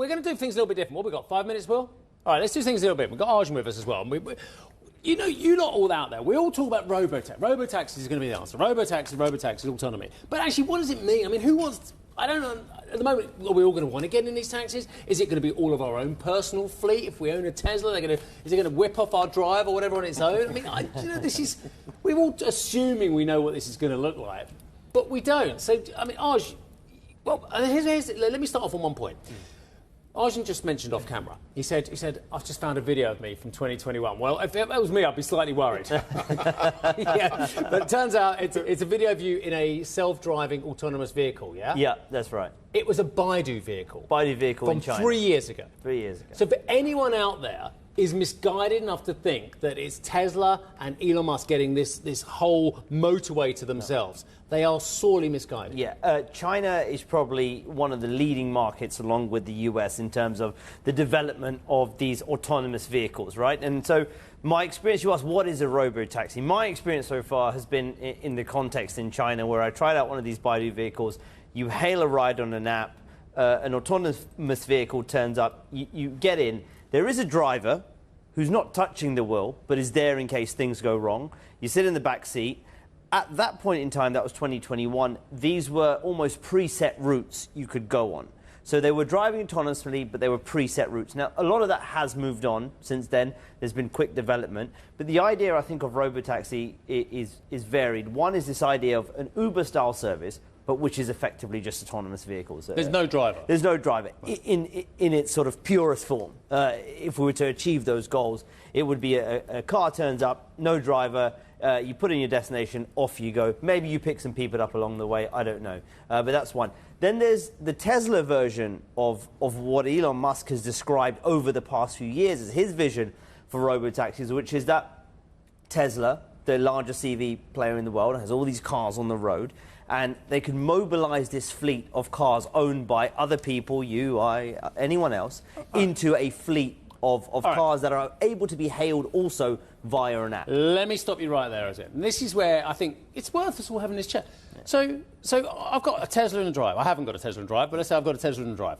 we're going to do things a little bit different. What, we got 5 minutes, Will? All right, let's do things a little bit. We've got Arjun with us as well. You know, you lot all out there, we all talk about robotaxis. Robotaxis is going to be the answer. Robotaxis, autonomy. But actually, what does it mean? I mean, who wants... I don't know. At the moment, are we all going to want to get in these taxis? Is it going to be all of our own personal fleet? If we own a Tesla, is it going to whip off our drive or whatever on its own? I mean, this is... We're all assuming we know what this is going to look like, but we don't. So, I mean, Arj... Well, let me start off on one point. Arjun just mentioned off camera. He said, I've just found a video of me from 2021. Well, if that was me, I'd be slightly worried. Yeah. But it turns out it's a video of you in a self-driving autonomous vehicle, yeah? Yeah, that's right. It was a Baidu vehicle. Baidu vehicle in China. From 3 years ago. 3 years ago. So for anyone out there is misguided enough to think that it's Tesla and Elon Musk getting this whole motorway to themselves, they are sorely misguided. Yeah, China is probably one of the leading markets along with the US in terms of the development of these autonomous vehicles, right? And so my experience, you asked, what is a robotaxi? My experience so far has been in the context in China where I tried out one of these Baidu vehicles. You hail a ride on an app, an autonomous vehicle turns up, you get in. There is a driver who's not touching the wheel, but is there in case things go wrong. You sit in the back seat. At that point in time, that was 2021, these were almost preset routes you could go on. So they were driving autonomously, but they were preset routes. Now, a lot of that has moved on since then. There's been quick development. But the idea, I think, of robotaxi is varied. One is this idea of an Uber-style service, but which is effectively just autonomous vehicles. There's no driver. There's no driver in its sort of purest form. If we were to achieve those goals, it would be a car turns up, no driver, you put in your destination, off you go. Maybe you pick some people up along the way, I don't know. But that's one. Then there's the Tesla version of what Elon Musk has described over the past few years as his vision for robotaxis, which is that Tesla, the largest EV player in the world, has all these cars on the road, and they can mobilize this fleet of cars owned by other people, you, I, anyone else, into a fleet of cars that are able to be hailed also via an app. Let me stop you right there, Arjun. This is where I think it's worth us all having this chat. Yeah. So I've got a Tesla in the drive. I haven't got a Tesla in the drive, but let's say I've got a Tesla in the drive.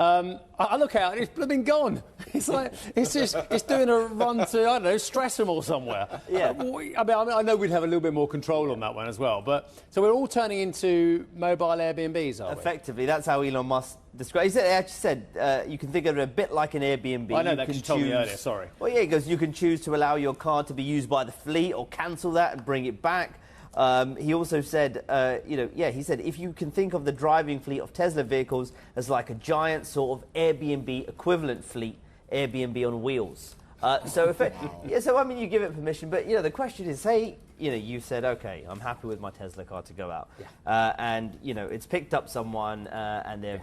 I look out and it's blooming gone. It's like it's doing a run to, I don't know, Streatham or somewhere. Yeah. I know we'd have a little bit more control on that one as well. But so we're all turning into mobile Airbnbs, are we? Effectively, that's how Elon Musk described. He actually said you can think of it a bit like an Airbnb. I know that because you told me earlier. Sorry. Well, yeah, because you can choose to allow your car to be used by the fleet or cancel that and bring it back. He also said, he said if you can think of the driving fleet of Tesla vehicles as like a giant sort of Airbnb equivalent fleet, Airbnb on wheels. So I mean, you give it permission, but the question is, say you said, okay, I'm happy with my Tesla car to go out, and it's picked up someone and they've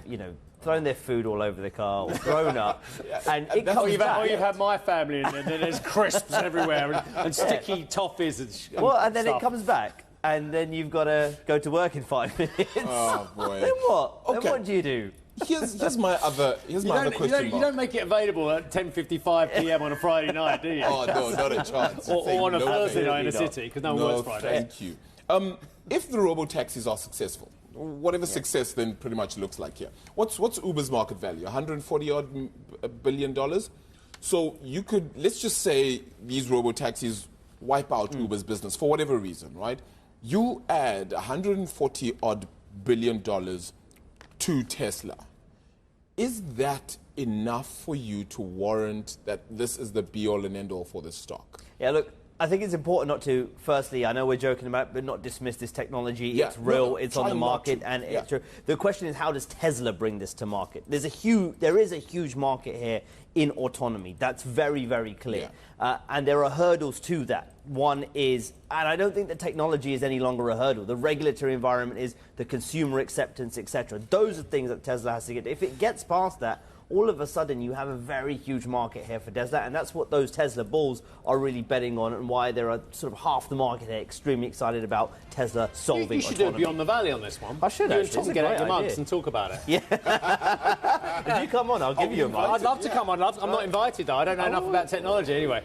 thrown their food all over the car or thrown up, and it comes back. You've had my family and there's crisps everywhere and sticky toffees and then stuff. It comes back. And then you've got to go to work in 5 minutes. Oh, boy. Then what? Okay. Then what do you do? Here's my other question. You don't make it available at 10:55 p.m. on a Friday night, do you? Oh, no, not a chance. or on a Thursday night in the city, because no one works Friday. Thank you. If the robotaxis are successful, whatever success then pretty much looks like here, what's Uber's market value? $140 billion? So you could, let's just say these robotaxis wipe out Uber's business for whatever reason, right? You add $140 billion to Tesla. Is that enough for you to warrant that this is the be-all and end-all for this stock? Yeah, look, I think it's important not to, firstly, I know we're joking about it, but not dismiss this technology. It's real, it's on the market, and it's true. The question is, how does Tesla bring this to market? There is a huge market here in autonomy. That's very, very clear. And there are hurdles to that. One is, and I don't think the technology is any longer a hurdle. The regulatory environment is, the consumer acceptance, etc. Those are things that Tesla has to get. If it gets past that, all of a sudden you have a very huge market here for Tesla, and that's what those Tesla bulls are really betting on, and why there are sort of half the market here extremely excited about Tesla solving You should autonomy. do it Beyond the Valley on this one. I should, you actually. and Tom get out your mugs and talk about it. Yeah. If you come on, I'll give you a mug. I'd love to come on. I'm not invited, though. I don't know enough about technology anyway.